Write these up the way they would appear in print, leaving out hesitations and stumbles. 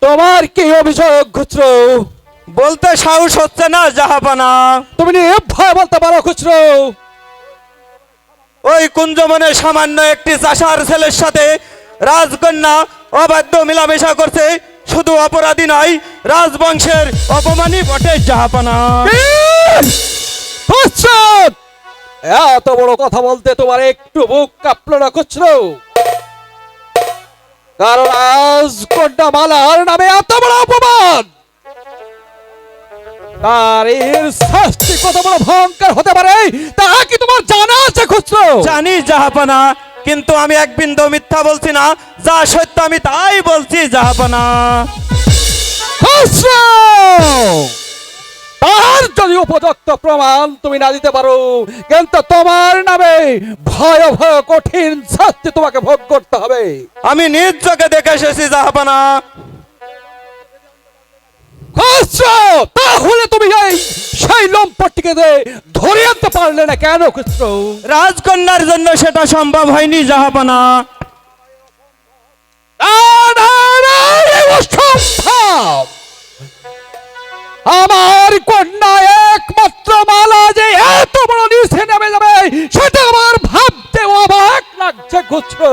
তোমার কি অভিযোগ খুচরো? বলতে সাহস হচ্ছে না জাহাপানা। তুমি নির্ভয় বলতে পারো খুচরো। ওই কুঞ্জবনে সামান্য একটি চাষার ছেলের সাথে রাজকন্যা অবাধ্য মেলামেশা করছে, শুধু অপরাধী নয়, রাজবংশের অপমানই বটে জাহাপানা। খুচরো, এত বড় কথা বলতে তোমার একটু বুক কাঁপলো না খুচরো? কারণ রাজকন্যা মালার নামে এত বড় অপমান, তার এর শাস্তি কত বড় ভয়ঙ্কর হতে পারে তা কি তোমার জানা আছে খুচরো? জানি জাহাপানা, কিন্তু আমি এক বিন্দু মিথ্যা বলছি না, যা সত্য আমি তাই বলছি জাহাপানা। খুচরো, তার যদি উপযুক্ত প্রমাণ তুমি না দিতে পারো, কিন্তু তোমার নামে ভয়াবহ কঠিন শাস্তি তোমাকে ভোগ করতে হবে। আমি নিজ চোখে দেখে এসেছি জাহাপানা। খুচরো, তাহলে তুমি সেই লম্পটটিকে ধরে আনতে পারলে না কেন খুচরো? রাজকন্যার জন্য সেটা সম্ভব হয়নি জাহাপানা। না, না, না, এ অসম্ভব। আমার কন্যা একমাত্র মালা যে এত বড় নিচে নেমে যাবে সেটা আমার ভাবতে অবাক লাগছে খুচরো।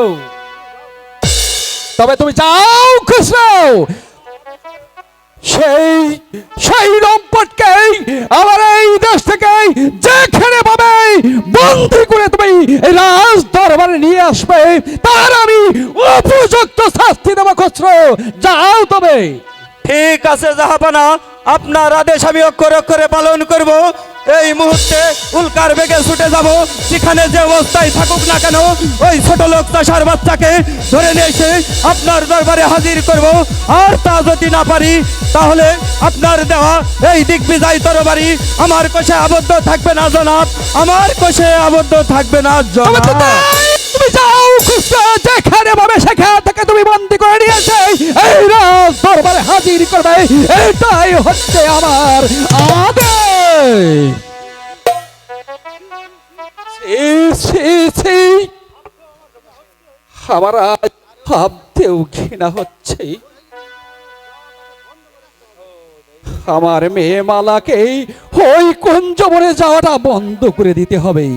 তবে তুমি যাও খুচরো, সেই লম্পটকে আমার এই দেশ থেকে যেখানে পাবে বন্দী করে তুমি রাজ দরবারে নিয়ে আসবে, তার আমি উপযুক্ত শাস্তি দেবো খুচরো। যাও তবে। ঠিক আছে জাহাপানা, আপনার আদেশ আমি অক্ষরে অক্ষরে পালন করব। এই মুহূর্তে উল্কার বেগে ছুটে যাব, যেখানে যে অবস্থায় থাকুক না কেন ওই ছোট লোক চাষার বাচ্চাকে ধরে নিয়ে এসে আপনার দরবারে হাজির করব। আর তা যদি না পারি, তাহলে আপনার দেওয়া এই দিগ্বিজয় তরবারি আমার কোষে আবদ্ধ থাকবে না জনাব, আমার কোষে আবদ্ধ থাকবে না জনাব। তুমি যাও খুচরো, যেখানে পাবে সেখান থেকে তুমি বন্দী করে নিয়ে এসে এই রাজ দরবারে হাজির করবে, এটাই হচ্ছে আমার আদেশ। আমার আজ ভাবতেও ঘৃণা হচ্ছে, আমার মেয়ে মালাকে ওই কুঞ্জবনে যাওয়াটা বন্ধ করে দিতে হবে।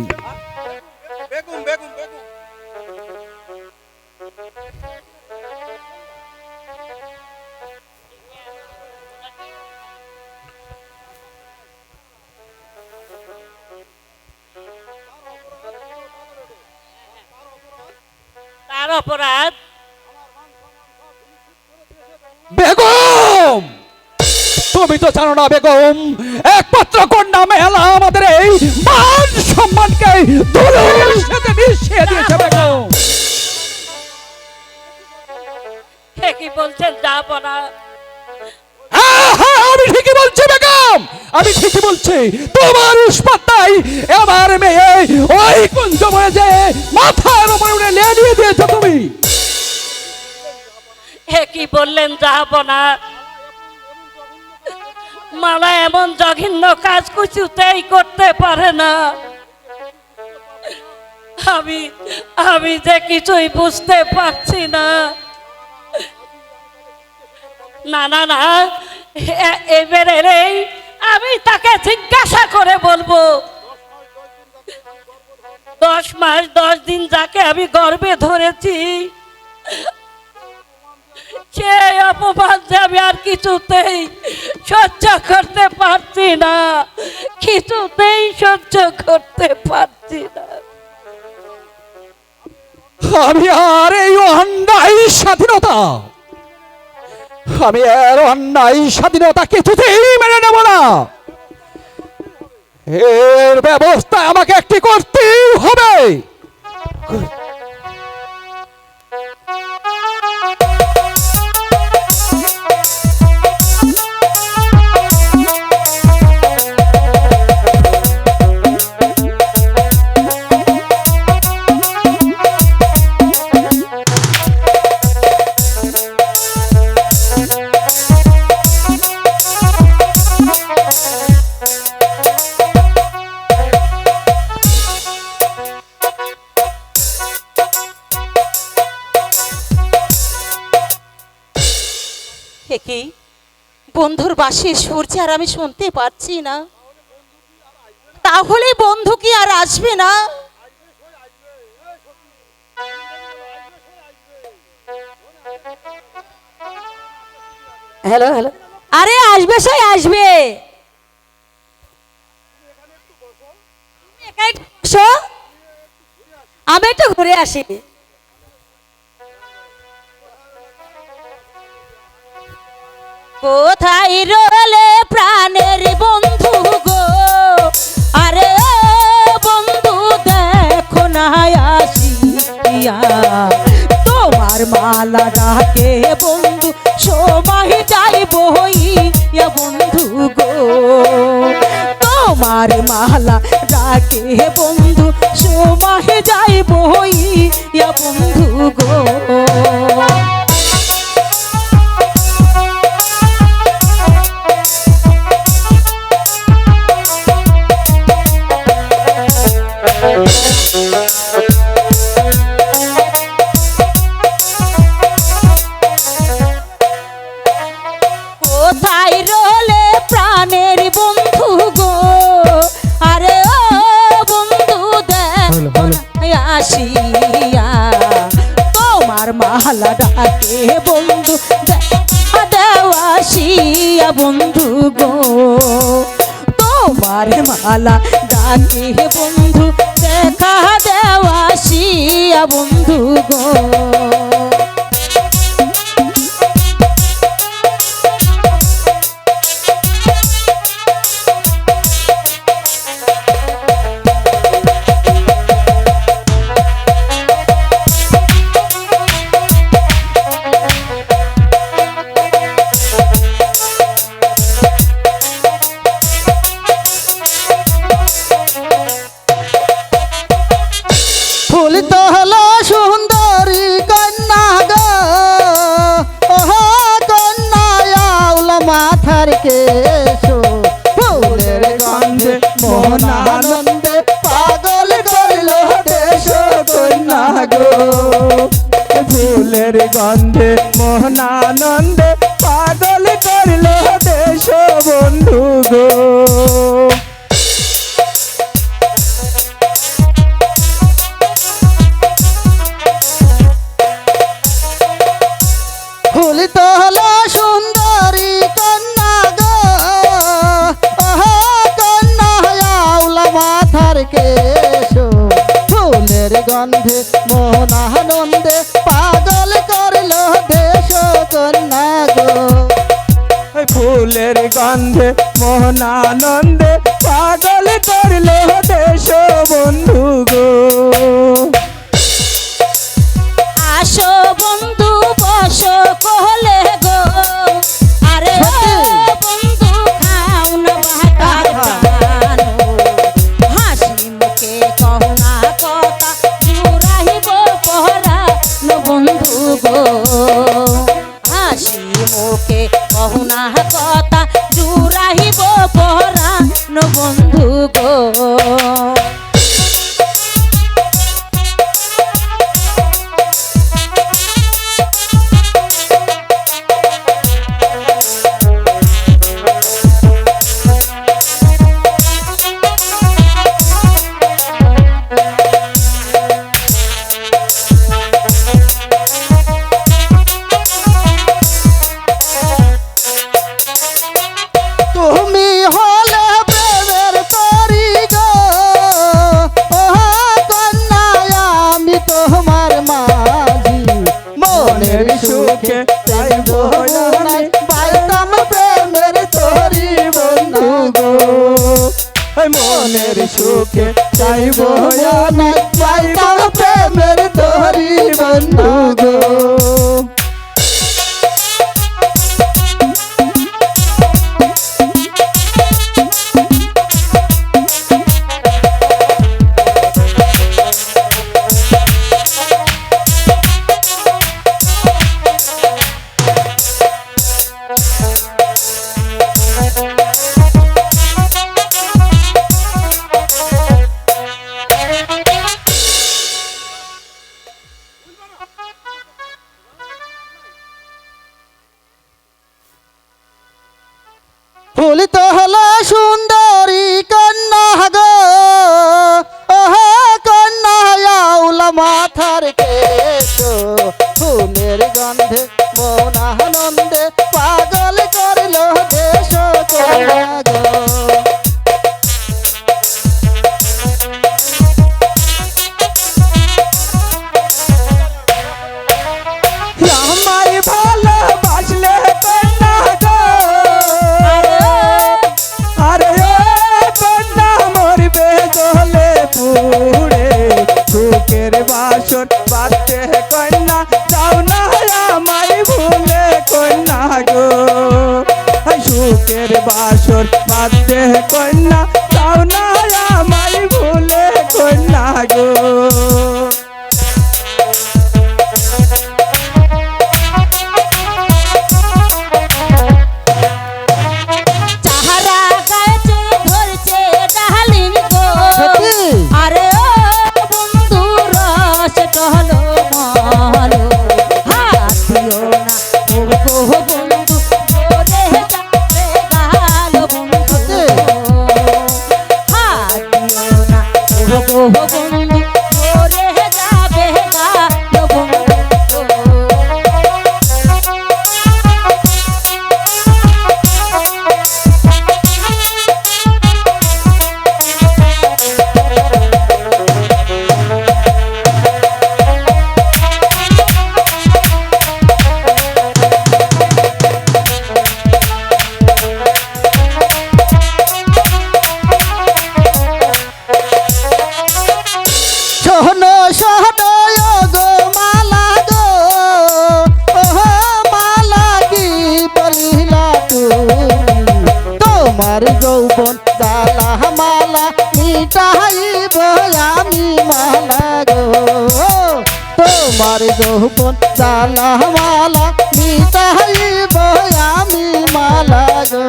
তার অপরাধ বেগম, তুমি তো জানো না বেগম, একমাত্র কন্যা মেলা আমাদের এই মান সম্মানকে ধুলোর সাথে মিশিয়ে দিয়েছে বেগম। কি বলছেন জাহাপানা? হ্যাঁ, হ্যাঁ, আমি ঠিকই বলছি বেগম, আমি ঠিকই বলছি। তোমার উস্পাতাই আমার মেয়ে ওই কুঞ্জবনে যে মাথার উপরে উঠে লেলিয়ে দিয়েছো তুমি। কি বললেন জাহাপানা? মালা এমন জঘন্য কাজ কিছুতেই করতে পারে না। আমি যে কিছুই বুঝতে পারছি না। না না না, এবারে আমি তাকে জিজ্ঞাসা করে বলবো। 10 মাস 10 দিন যাকে আমি গর্ভে ধরেছি, সে অপমান যে আমি আর কিছুতেই সহ্য করতে পারছি না, কিছুতেই সহ্য করতে পারছি না। আমি আর এই অন্যায় স্বাধীনতা, আমি আর অন্যায় স্বাধীনতা কিছুতেই মেনে নেব না। এর ব্যবস্থা আমাকে একটি করতেই হবে। বন্ধুর বাঁশির সুর যে আর আমি শুনতে পাচ্ছি না, তাহলে বন্ধু কি আর আসবে না? হ্যালো হ্যালো, আরে আসবে, সে আসবে। একাই বসো, আমি একটু ঘুরে আসি। কোথায় রলে প্রাণের বন্ধু গো, আরে ও বন্ধু দেখো না আসিয়া, তোমার মালা ডাকে বন্ধু সময় যাই বইয়া বন্ধু গো, তোমার মালা ডাকে বন্ধু সময় যাই বইয়া বন্ধু গো। কোথায় রলে প্রাণের বন্ধু গো, আরে ও বন্ধু দেখো না আসিয়া, তোমার মালা ডাকে বন্ধু দেখা দেও আসিয়া বন্ধু গো, তোমার মালা ডাকে বন্ধু দেখা দেও আসিয়া বন্ধু গো। ফুল তো হলো সুন্দরী কন্যা গো, ওহো কন্যা আউলা মাথার কেশো, ফুলের গন্ধে মন আনন্দে পাগল করিল দেশ কন্যা গো, ফুলের গন্ধে মোহন আনন্দে পাগল করিল দেশ বন্ধু গো। ফুল তো হলো সুন্দরী কন্যা গো, ওহো কন্যা আউলা মাথার কেশো, ফুলের গন্ধে মোহন আনন্দে পাগল করল দেশ কন্যা গো, ফুলের গন্ধে মোহন আনন্দে পাগল করল দেশ বন্ধু গো। আসো বন্ধু বসো কোলে গো, আরে ও বন্ধু খাও না ভাতার পান, হাসি মুখে কহো না কথা জুড়াইব পরাণ বন্ধু গো, হাসি মুখে কহো না কথা জুড়াইব পরাণ বন্ধু গো। তুমি হলে প্রেমের তরি গো, ওহো কন্যা আমি তোমার মাঝি, মনের সুখে চাইব নাই পাইতাম প্রেমের তরি বন্ধু গো, মনের সুখে চাইব নাই পাইতাম প্রেমের তরি বন্ধু গো। তুলিত হলো সুন্দরী কন্যা গো, ওহো কন্যা আউলা মাথার কেশ, ফুলের গন্ধে মন আনন্দে পাগল করল দেশ কন্যা গো। আমায় ভালোবাসলে কন্যা গো, আরে ও কন্যা মরবে জ্বলে পুড়ে, সুখের বাসর বাঁধতে কন্যা যাও না আমায় ভুলে কন্যা গো, সুখের বাসর বাঁধতে কন্যা যাও না আমায় ভুলে কন্যা গো। চাহারা গাছে ধরছে ডালিম গো, সত্যি? আরে ও বন্ধু রস টহলো মহলো, হাত দিও না ও গো বন্ধু, ওরে যাবে গাল বন্ধু, হাত দিও না ও গো বন্ধু, ওরে যাবে গাল বন্ধু। শোনো শোনো ও গো মালা গো, ওহো মালা কি বলিলা তুমি, তোমার যৌবন জ্বালা মালা মিটাইব আমি মালা গো, তোমার যৌবন জ্বালা মালা মিটাইব আমি মালা গো।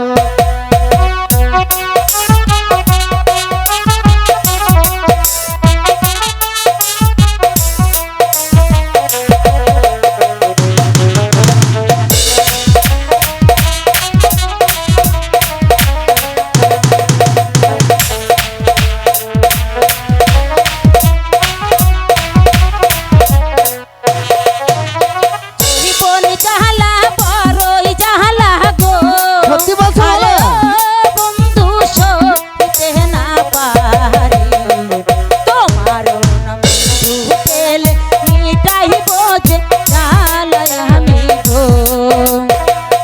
জীবন জাহালা বড়ই জাহালা গো, সত্যি বলছো আরে বলো? ও বন্ধু সইতে না পারি, তোমার নাম বন্ধু পেলে মিটাইব যে জালায় আমি গো,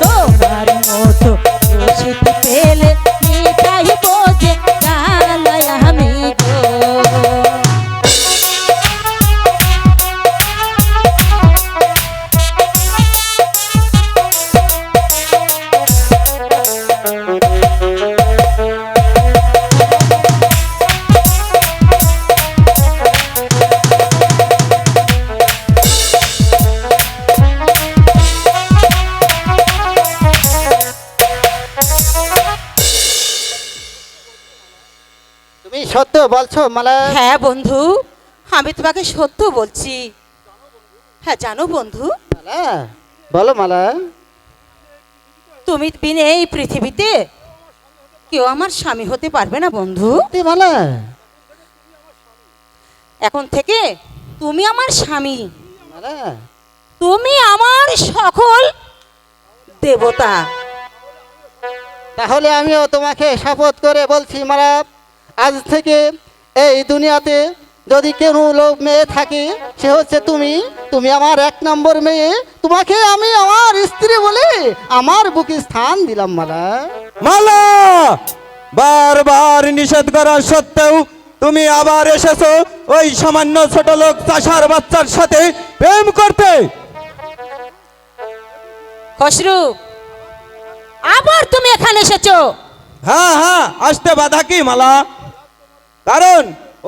তোমার মতো রসিদ পেলে মিটাইব যে জালায় আমি গো। তুমি সত্য বলছো মালা? হ্যাঁ বন্ধু, আমি তোমাকে সত্য বলছি। হ্যাঁ জানো বন্ধু, মালা বলো মালা। তুমি বিনে এই পৃথিবীতে কেউ আমার স্বামী হতে পারবে না বন্ধু। সত্যি মালা? এখন থেকে তুমি আমার স্বামী, মালা তুমি আমার সকল দেবতা। তাহলে আমিও তোমাকে শপথ করে বলছি মালা, আজ থেকে এই দুনিয়াতে যদি কেউ লোক মেয়ে থাকে সে হচ্ছে তুমি। তুমি আমার এক নম্বর মেয়ে, তোমাকে আমি আমার স্ত্রী বলে আমার বুকে স্থান দিলাম মালা। মালা, বারবার নিষেধ করা সত্ত্বেও তুমি আবার এসেছো ওই সামান্য ছোট লোক চাষার বাচ্চার সাথে প্রেম করতে। খসরু, আবার তুমি এখানে এসেছো? হ্যাঁ হ্যাঁ, আসতে বাধা কি মালা? কারণ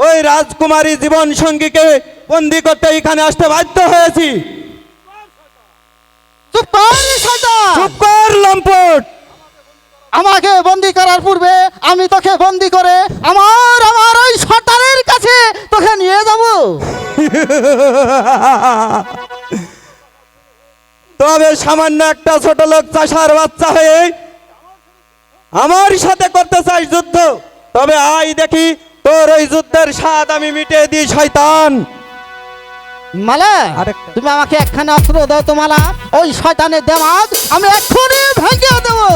ওই রাজকুমারী জীবন সঙ্গীকে বন্দি করতে এখানে আসতে বাধ্য হয়েছি। চুপ কর শয়তান! চুপ কর লম্পট! আমাকে বন্দি করার পূর্বে আমি তোকে বন্দি করে আমার আমার ওই শয়তানের কাছে তোকে নিয়ে যাব। তবে সামান্য একটা ছোট লোক চাষার বাচ্চা হয়ে আমার সাথে করতে চাস যুদ্ধ, তবে আই দেখি তোর ওই যুদ্ধের স্বাদ আমি মিটিয়ে দিই শয়তান। মালা আরেকটা। তুমি আমাকে একখানা অস্ত্র দাও তো মালা, ওই শয়তানের দেমাগ আমি এক্ষুনি ভেঙে দেবো।